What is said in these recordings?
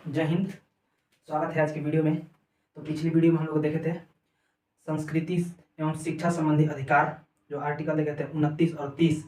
जय हिंद। स्वागत है आज की वीडियो में। तो पिछली वीडियो में हम लोग देखे थे संस्कृति एवं शिक्षा संबंधी अधिकार, जो आर्टिकल देखे थे 29 और 30।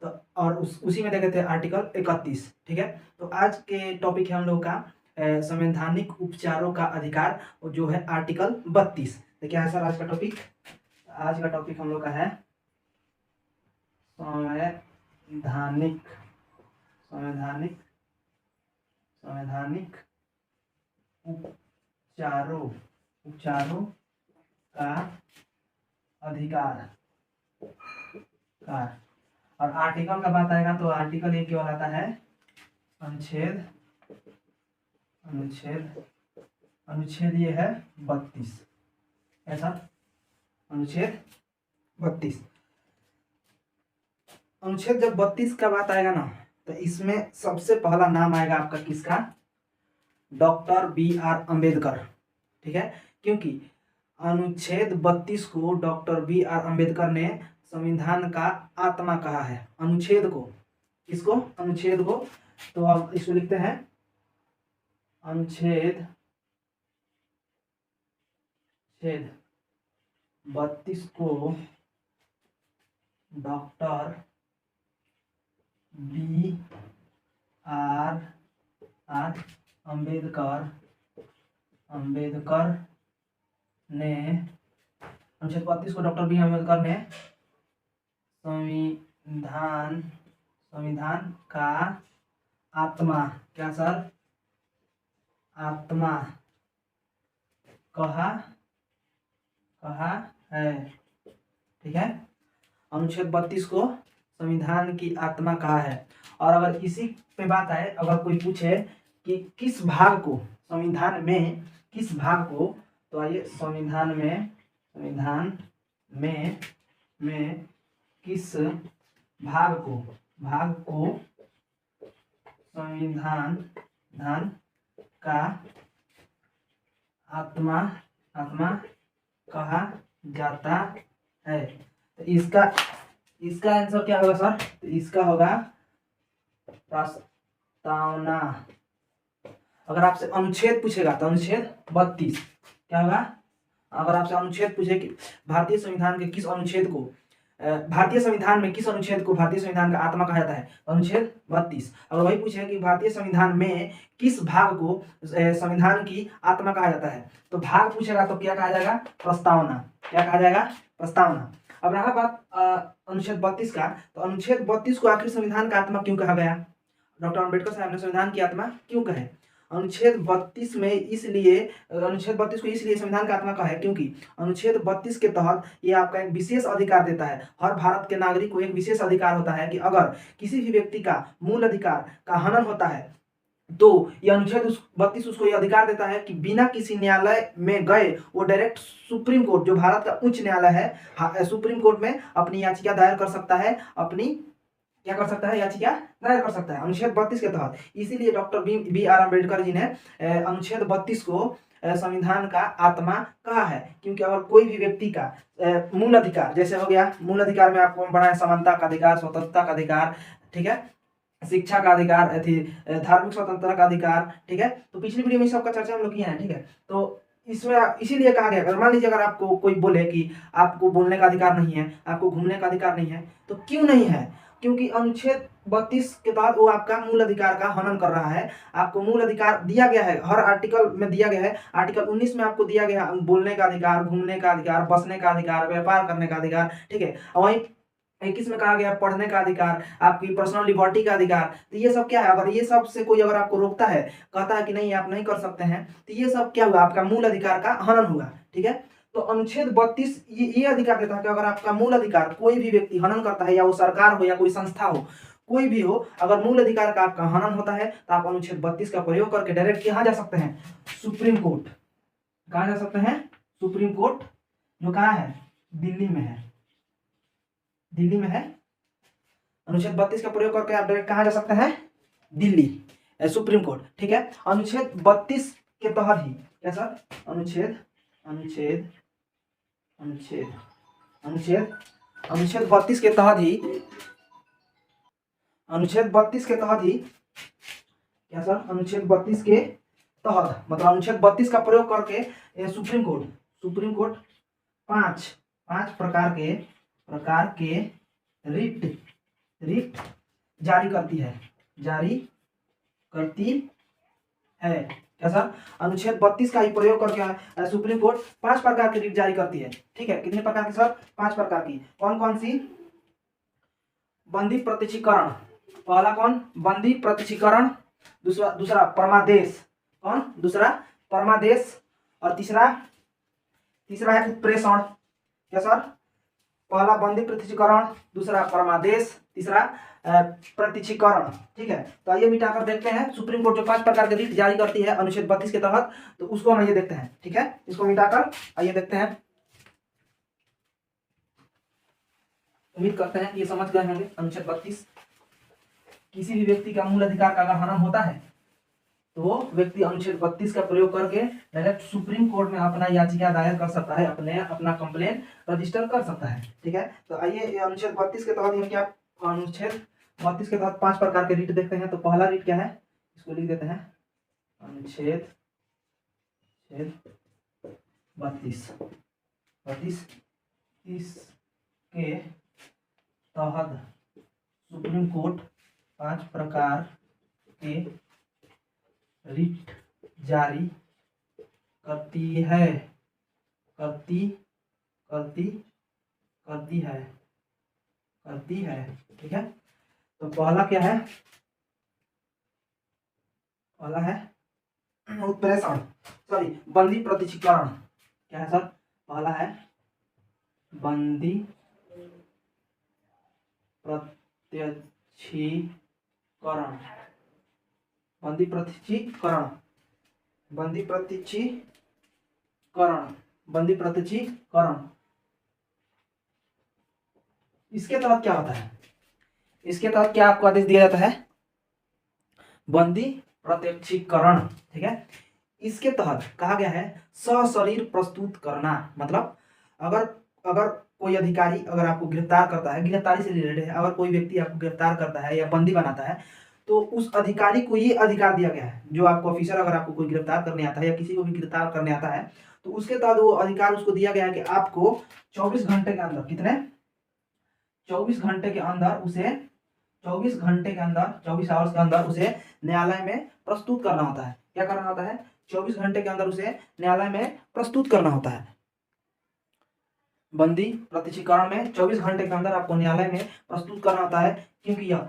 तो और उसी में देखे थे आर्टिकल 31। ठीक है, तो आज के टॉपिक है हम लोग का संवैधानिक उपचारों का अधिकार, और जो है आर्टिकल 32। तो क्या है सर आज का टॉपिक? आज का टॉपिक हम लोग का है संवैधानिक संवैधानिक संवैधानिक उपचारों का अधिकार का। और आर्टिकल का बात आएगा तो आर्टिकल ये केवल आता है अनुच्छेद अनुच्छेद अनुच्छेद ये है 32। ऐसा अनुच्छेद 32। अनुच्छेद जब 32 का बात आएगा ना, तो इसमें सबसे पहला नाम आएगा आपका किसका? Doctor B.R. अम्बेडकर। ठीक है, क्योंकि अनुच्छेद 32 को डॉक्टर B.R. अम्बेडकर ने संविधान का आत्मा कहा है। अनुच्छेद को, किसको? अनुच्छेद को। तो अब इसको लिखते हैं अनुच्छेद 32 को डॉक्टर B.R. अम्बेडकर ने, अनुच्छेद 32 को डॉक्टर B. अम्बेडकर ने संविधान का आत्मा, क्या सर? आत्मा कहा है। ठीक है, अनुच्छेद 32 को संविधान की आत्मा कहा है। और अगर इसी पे बात आए, अगर कोई पूछे कि किस भाग को, संविधान में किस भाग को, तो आइए संविधान में किस भाग को संविधान का आत्मा कहा जाता है। तो इसका आंसर क्या होगा सर? तो इसका होगा प्रस्तावना। अगर आपसे अनुच्छेद पूछेगा तो अनुच्छेद 32 क्या होगा? अगर आपसे अनुच्छेद पूछे कि भारतीय संविधान के किस अनुच्छेद को, भारतीय संविधान में किस अनुच्छेद को भारतीय संविधान का आत्मा कहा जाता है, अनुच्छेद 32। अगर वही पूछे कि भारतीय संविधान में किस भाग को संविधान की आत्मा कहा जाता है, तो भाग पूछेगा तो क्या कहा जाएगा? प्रस्तावना। क्या कहा जाएगा? प्रस्तावना। अब रहा बात अनुच्छेद 32 का, तो अनुच्छेद 32 को आखिर संविधान का आत्मा क्यों कहा गया? डॉक्टर अम्बेडकर साहब ने संविधान की आत्मा क्यों कहे? अनुच्छेद 32 में इसलिए, अनुच्छेद 32 को इसलिए संविधान का आत्मा कहा है क्योंकि अनुच्छेद 32 के तहत ये आपका एक विशेष अधिकार देता है। हर भारत के नागरिक को एक विशेष अधिकार होता है कि अगर किसी भी व्यक्ति का मूल अधिकार का हनन होता है, तो ये अनुच्छेद 32 उसको ये अधिकार देता है कि बिना किसी न्यायालय में गए वो डायरेक्ट सुप्रीम कोर्ट, जो भारत का उच्च न्यायालय है, सुप्रीम कोर्ट में अपनी याचिका दायर कर सकता है, अपनी क्या कर सकता है? याचिका दायर कर सकता है अनुच्छेद 32 के तहत। इसीलिए डॉक्टर B.R. अम्बेडकर जी ने अनुच्छेद 32 को संविधान का आत्मा कहा है। क्योंकि अगर कोई भी व्यक्ति का मूल अधिकार, जैसे हो गया मूल अधिकार में आपको पढ़ा है समानता का अधिकार, स्वतंत्रता का अधिकार, ठीक है, शिक्षा का अधिकार, धार्मिक स्वतंत्रता का अधिकार। ठीक है, तो पिछली वीडियो में सबका चर्चा हम लोग किए हैं। ठीक है, तो इसमें इसीलिए कहा गया, अगर मान लीजिए अगर आपको कोई बोले कि आपको बोलने का अधिकार नहीं है, आपको घूमने का अधिकार नहीं है, तो क्यों नहीं है? क्योंकि अनुच्छेद 32 के बाद वो आपका मूल अधिकार का हनन कर रहा है। आपको मूल अधिकार दिया गया है, हर आर्टिकल में दिया गया है। आर्टिकल 19 में आपको दिया गया है बोलने का अधिकार, घूमने का अधिकार, बसने का अधिकार, व्यापार करने का अधिकार। ठीक है, और वहीं 21 में कहा गया पढ़ने का अधिकार, आपकी पर्सनल लिबर्टी का अधिकार। तो ये सब क्या है? अगर ये सब से कोई अगर आपको रोकता है, कहता है कि नहीं आप नहीं कर सकते हैं, तो ये सब क्या हुआ? आपका मूल अधिकार का हनन हुआ। ठीक है, तो अनुच्छेद 32 ये अधिकार देता है कि अगर आपका मूल अधिकार कोई भी व्यक्ति हनन करता है, या वो सरकार हो या कोई संस्था हो, कोई भी हो, अगर मूल अधिकार का आपका हनन होता है तो आप अनुच्छेद 32 का प्रयोग करके डायरेक्ट कहाँ जा सकते हैं? Supreme court. कहाँ जा सकते हैं? सुप्रीम कोर्ट, जो कहाँ है? दिल्ली में है। दिल्ली में है। अनुच्छेद 32 का प्रयोग करके आप डायरेक्ट कहाँ जा सकते हैं? Delhi, supreme court. ठीक है, अनुच्छेद 32 के तहत ही, क्या सर? अनुच्छेद 32 के तहत ही, अनुच्छेद 32 के तहत ही, क्या सर? अनुच्छेद 32 के तहत मतलब अनुच्छेद 32 का प्रयोग करके सुप्रीम कोर्ट पांच प्रकार के रिट जारी करती है। क्या सर? अनुच्छेद 32 का ही प्रयोग करके सुप्रीम कोर्ट 5 प्रकार की रिट जारी करती है। ठीक है, कितने प्रकार की सर? 5 प्रकार की। कौन कौन सी? बंदी प्रत्यक्षीकरण, पहला कौन? बंदी प्रत्यक्षीकरण, दूसरा परमादेश, कौन? दूसरा परमादेश, और तीसरा है उत्प्रेषण। क्या सर? पहला बंदी प्रत्यक्षीकरण, दूसरा परमादेश, तीसरा प्रत्यक्षीकरण। ठीक है, तो आइए मिटाकर देखते हैं सुप्रीम कोर्ट जो 5 प्रकार के रिट जारी करती है अनुच्छेद 32 के तहत, तो उसको हम ये देखते हैं। ठीक है, इसको मिटाकर आइए देखते हैं। उम्मीद करते हैं कि ये समझ गए होंगे। अनुच्छेद 32, किसी भी व्यक्ति का मूल अधिकार का अगर हनन होता है तो वो व्यक्ति अनुच्छेद 32 का प्रयोग करके डायरेक्ट सुप्रीम कोर्ट में अपना याचिका दायर कर सकता है, अपना कंप्लेन रजिस्टर कर सकता है। ठीक है, तो आइए अनुच्छेद 32 के तहत हम क्या अनुच्छेद 32 के तहत 5 प्रकार के रिट देखते हैं। तो पहला रिट क्या है, इसको लिख देते हैं। अनुच्छेद 32 के तहत सुप्रीम कोर्ट 5 प्रकार के रिट जारी करती है। ठीक है, तो पहला क्या है? पहला है उत्प्रेषण, सॉरी बंदी प्रत्यक्षीकरण। क्या है सर? पहला है बंदी प्रत्यक्षीकरण। इसके तहत क्या होता है? इसके तहत क्या आपको आदेश दिया जाता है? बंदी प्रत्यक्षीकरण। ठीक है, इसके तहत कहा गया है सशरीर प्रस्तुत करना। मतलब अगर कोई अधिकारी अगर आपको गिरफ्तार करता है, गिरफ्तारी से रिलेटेड है, अगर कोई व्यक्ति आपको गिरफ्तार करता है या बंदी बनाता है, तो उस अधिकारी को ये अधिकार दिया गया है, जो आपको ऑफिसर अगर आपको कोई गिरफ्तार करने आता है या किसी को भी गिरफ्तार करने आता है, तो उसके तहत वो अधिकार उसको दिया गया है कि आपको 24 घंटे के अंदर, कितने? 24 घंटे के अंदर उसे 24 आवर्स के अंदर उसे न्यायालय में प्रस्तुत करना होता है। क्या करना होता है? 24 घंटे के अंदर उसे न्यायालय में प्रस्तुत करना होता है। बंदी प्रत्यक्षीकरण में 24 घंटे के अंदर आपको न्यायालय में प्रस्तुत करना होता है, क्योंकि यह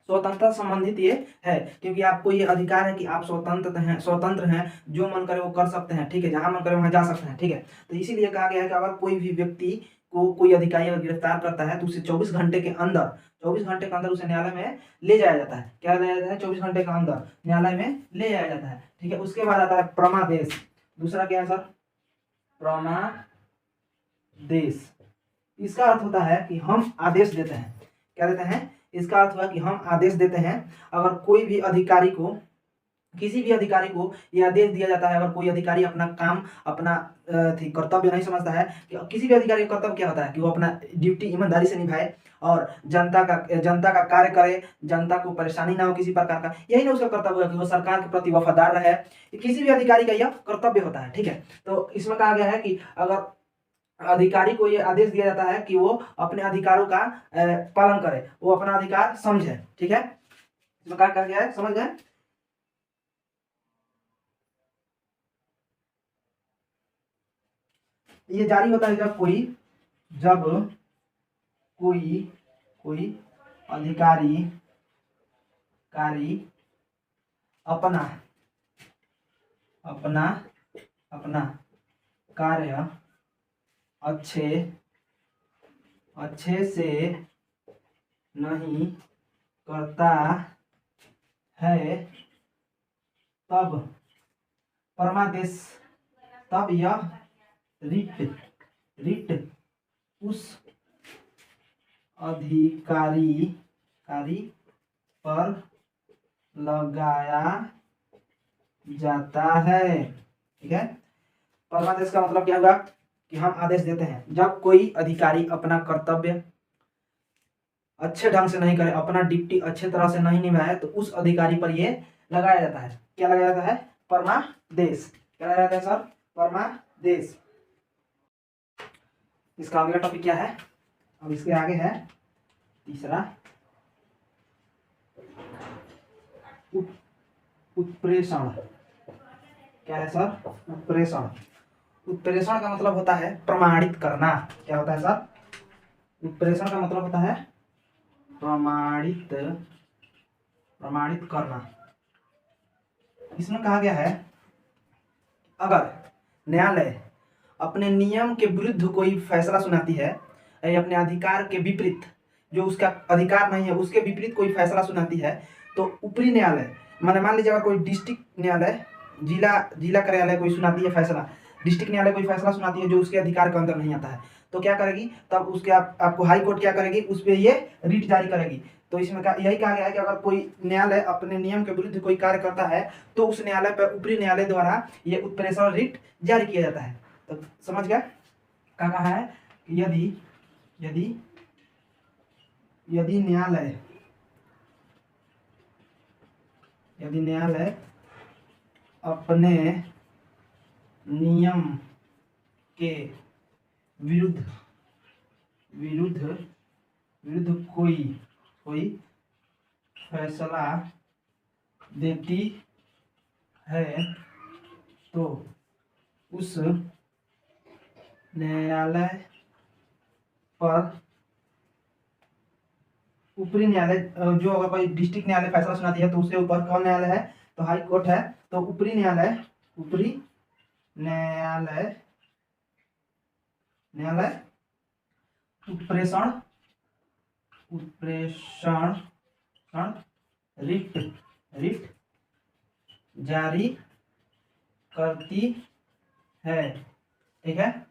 स्वतंत्रता संबंधित ये है, क्योंकि आपको ये अधिकार है कि आप स्वतंत्र हैं, जो मन करे वो कर सकते हैं। ठीक है, जहां मन करे वहां जा सकते हैं। ठीक है, तो इसीलिए कहा गया है कि अगर कोई भी व्यक्ति को कोई अधिकारी अगर गिरफ्तार करता है तो उसे 24 घंटे के अंदर उसे न्यायालय में ले जाया जाता है। क्या ले जाया जाता है? 24 घंटे के अंदर न्यायालय में ले जाया जाता है। ठीक है, उसके बाद आता है परमादेश। दूसरा क्या है सर? परमादेश। इसका अर्थ होता है कि हम आदेश देते हैं। क्या देते हैं? इसका अर्थ हुआ कि हम आदेश देते हैं। अगर कोई भी अधिकारी को, किसी भी अधिकारी को यह आदेश दिया जाता है, अगर कोई अधिकारी अपना काम, अपना कर्तव्य नहीं समझता है, कि किसी भी अधिकारी का कर्तव्य क्या होता है कि वो अपना ड्यूटी ईमानदारी से निभाए और जनता का कार्य करे, जनता को परेशानी ना हो किसी प्रकार का, यही ना उसका कर्तव्य है कि वो सरकार के प्रति वफादार रहे। किसी भी अधिकारी का यह कर्तव्य होता है। ठीक है, तो इसमें कहा गया है कि अगर अधिकारी को ये आदेश दिया जाता है कि वो अपने अधिकारों का पालन करे, वो अपना अधिकार समझे। ठीक है, इसमें क्या कहा गया है? समझ गए? ये जारी होता है जब कोई अधिकारी अपना कार्य अच्छे से नहीं करता है, तब यह रिट उस अधिकारी पर लगाया जाता है। ठीक है, परमादेश का मतलब क्या होगा कि हम आदेश देते हैं जब कोई अधिकारी अपना कर्तव्य अच्छे ढंग से नहीं करे, अपना ड्यूटी अच्छे तरह से नहीं निभाए, तो उस अधिकारी पर ये लगाया जाता है। क्या लगाया जाता है? परमादेश। क्या लगाया जाता है सर? परमादेश। इसका अगला टॉपिक क्या है? अब इसके आगे है तीसरा, उत्प्रेषण। क्या है सर? उत्प्रेषण। उत्प्रेषण का मतलब होता है प्रमाणित करना। क्या होता है सर? उत्प्रेषण का मतलब होता है प्रमाणित करना। इसमें कहा गया है अगर न्यायालय अपने नियम के विरुद्ध कोई फैसला सुनाती है या अपने अधिकार के विपरीत, जो उसका अधिकार नहीं है उसके विपरीत कोई फैसला सुनाती है, तो ऊपरी न्यायालय माने मान लीजिए अगर कोई डिस्ट्रिक्ट न्यायालय जिला कार्यालय कोई सुनाती है फैसला, डिस्ट्रिक्ट न्यायालय कोई फैसला सुनाती है जो उसके अधिकार के अंदर नहीं आता है, तो क्या करेगी? तब उसके आपको हाई कोर्ट क्या करेगी? उस पर ये रिट जारी करेगी। तो इसमें यही कहा गया है कि अगर कोई न्यायालय अपने नियम के विरुद्ध कोई कार्य करता है तो उस न्यायालय पर ऊपरी न्यायालय द्वारा ये उत्प्रेषण रिट जारी किया जाता है। तो समझ गया? क्या कहा है? यदि यदि यदि न्यायालय अपने नियम के विरुद्ध कोई फैसला देती है तो उस न्यायालय पर ऊपरी न्यायालय, जो अगर कोई डिस्ट्रिक्ट न्यायालय फैसला सुनाती है तो उसके ऊपर कौन न्यायालय है? तो हाई कोर्ट है। तो ऊपरी न्यायालय उत्प्रेषण रिट जारी करती है। ठीक है,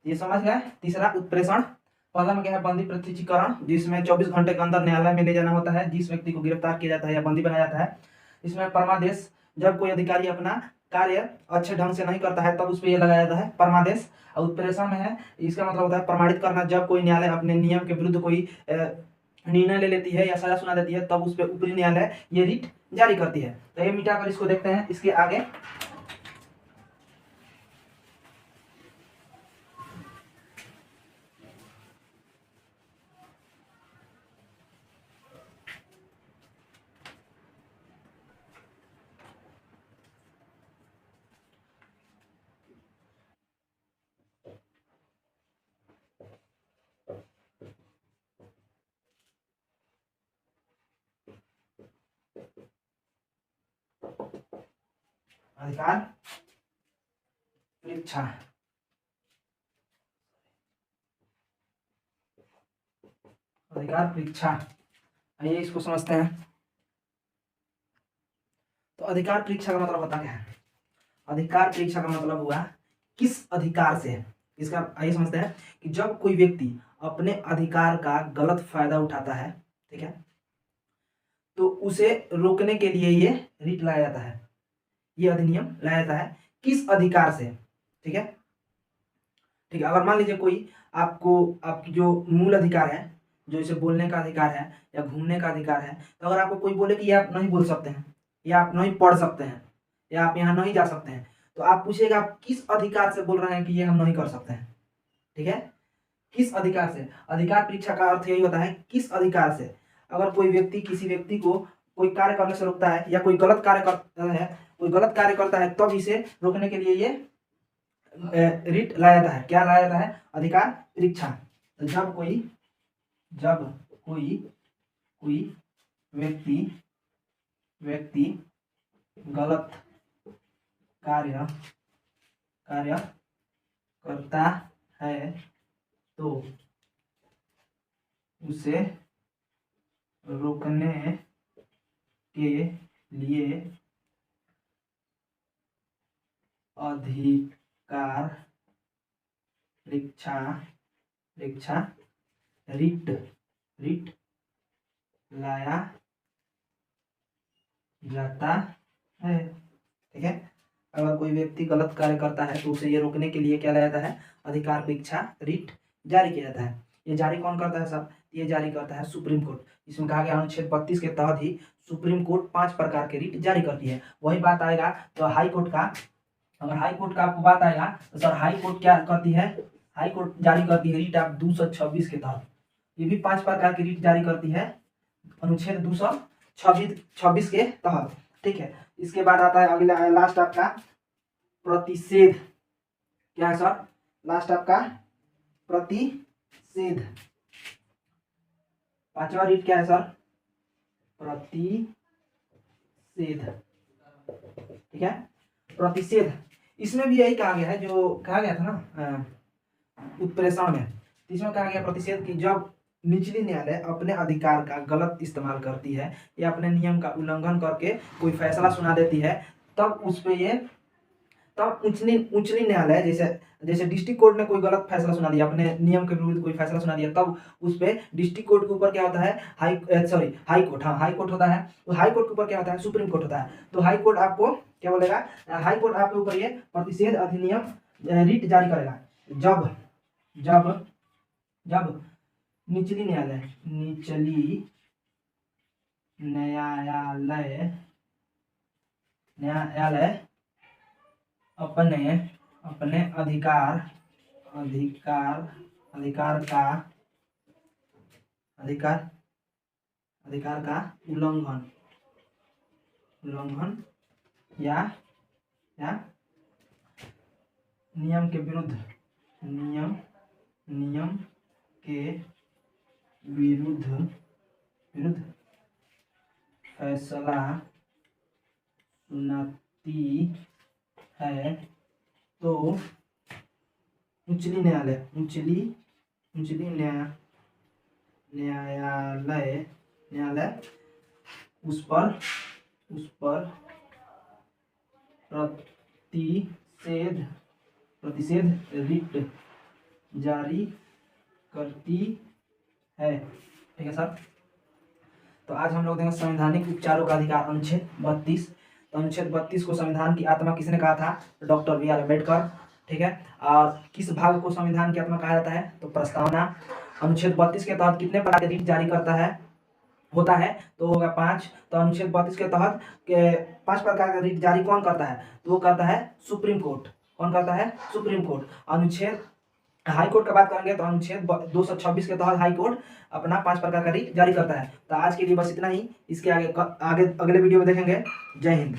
ये समझ गए? तीसरा उत्प्रेषण। पहला में क्या है? बंदी प्रत्यक्षीकरण, जिसमें 24 घंटे के अंदर न्यायालय में ले जाना होता है जिस व्यक्ति को गिरफ्तार किया जाता है या बंदी बनाया जाता है। इसमें परमादेश, जब कोई अधिकारी अपना कार्य अच्छे ढंग से नहीं करता है तब उस पर यह लगाया जाता है परमादेश। और उत्प्रेषण में है, इसका मतलब होता है प्रमाणित करना, जब कोई न्यायालय अपने नियम के विरुद्ध कोई निर्णय ले लेती है या सजा सुना देती है तब उस पर ऊपरी न्यायालय ये रिट जारी करती है। तो ये मिटाकर इसको देखते हैं इसके आगे। अधिकार परीक्षा। अधिकार परीक्षा, आइए इसको समझते हैं। तो अधिकार परीक्षा का मतलब होता क्या है? अधिकार परीक्षा का मतलब हुआ किस अधिकार से। इसका आइए समझते हैं कि जब कोई व्यक्ति अपने अधिकार का गलत फायदा उठाता है, ठीक है, तो उसे रोकने के लिए ये रिट लाया जाता है, ये अधिनियम लाया जाता है। किस अधिकार से? ठीक है, ठीक है। अगर मान लीजिए कोई आपकी जो मूल अधिकार है, जो इसे बोलने का अधिकार है या घूमने का अधिकार है, तो अगर आपको कोई बोले कि ये आप नहीं बोल सकते हैं या आप नहीं पढ़ सकते हैं या आप यहाँ नहीं जा सकते हैं, तो आप पूछिएगा आप किस अधिकार से बोल रहे हैं कि ये हम नहीं कर सकते हैं। ठीक है, किस अधिकार से? अधिकार परीक्षा का अर्थ यही होता है किस अधिकार से। अगर कोई व्यक्ति किसी व्यक्ति को कोई कार्य करने से रोकता है या कोई गलत कार्य करता है तब इसे रोकने के लिए ये रिट लाया जाता है। क्या लाया जाता है? अधिकार परीक्षा। तो जब कोई व्यक्ति गलत कार्य करता है तो उसे रोकने के लिए अधिकार परीक्षा रिट लाया जाता है। ठीक है, अगर कोई व्यक्ति गलत कार्य करता है तो उसे ये रोकने के लिए क्या लाया जाता है? अधिकार परीक्षा रिट जारी किया जाता है। ये जारी कौन करता है साहब? ये जारी करता है सुप्रीम कोर्ट। इसमें कहा गया अनुच्छेद 32 के तहत ही सुप्रीम कोर्ट 5 प्रकार के रिट जारी करती है। वही बात आएगा तो हाई कोर्ट का, अगर हाई कोर्ट का आपको बात आएगा तो सर हाई कोर्ट क्या करती है, हाई कोर्ट जारी करती है रिट आप 226 के तहत, ये भी 5 प्रकार की रिट जारी करती है अनुच्छेद 226 के तहत, ठीक है। इसके बाद आता है अगला लास्ट आपका प्रतिषेध, क्या है सर, लास्ट आपका प्रतिषेध, 5वां रिट क्या है सर, प्रतिषेध, ठीक है। प्रतिषेध इसमें भी यही कहा गया है जो कहा गया था ना उत्प्रेषण में, इसमें कहा गया प्रतिषेध की जब निचली न्यायालय अपने अधिकार का गलत इस्तेमाल करती है या अपने नियम का उल्लंघन करके कोई फैसला सुना देती है, तब उस पे ये, तब उच्चली न्यायालय जैसे डिस्ट्रिक्ट कोर्ट ने कोई गलत फैसला सुना दिया, अपने नियम के विरुद्ध कोई फैसला सुना दिया, तब उस पे डिस्ट्रिक्ट कोर्ट के ऊपर क्या होता है, हाई कोर्ट, हाँ हाई कोर्ट होता है, तो हाई कोर्ट के ऊपर क्या होता है, सुप्रीम कोर्ट होता है। तो हाई कोर्ट आपको क्या बोलेगा, हाई कोर्ट आपके ऊपर ये प्रतिषेध अधिनियम रिट जारी करेगा जब जब जब निचली न्यायालय अपने अधिकार का उल्लंघन या नियम के विरुद्ध फैसला सुनाती है, तो उच्चली न्यायालय उस पर प्रतिषेध रिट जारी करती है, ठीक है सर। तो आज हम लोग देखेंगे संवैधानिक उपचारों का अधिकार अनुच्छेद 32। तो अनुच्छेद 32 को संविधान की आत्मा किसने कहा था, डॉक्टर बी आर अम्बेडकर, ठीक है। और किस भाग को संविधान की आत्मा कहा जाता है, तो प्रस्तावना। अनुच्छेद 32 के तहत कितने प्रकार के रिट जारी होता है, तो होगा 5। तो अनुच्छेद 32 के तहत 5 प्रकार का रिट जारी कौन करता है, तो वो करता है सुप्रीम कोर्ट। कौन करता है, सुप्रीम कोर्ट। अनुच्छेद हाई कोर्ट का बात करेंगे तो अनुच्छेद 226 के तहत हाई कोर्ट अपना 5 प्रकार का रिट जारी करता है। तो आज के लिए बस इतना ही, इसके आगे अगले वीडियो में देखेंगे। जय हिंद।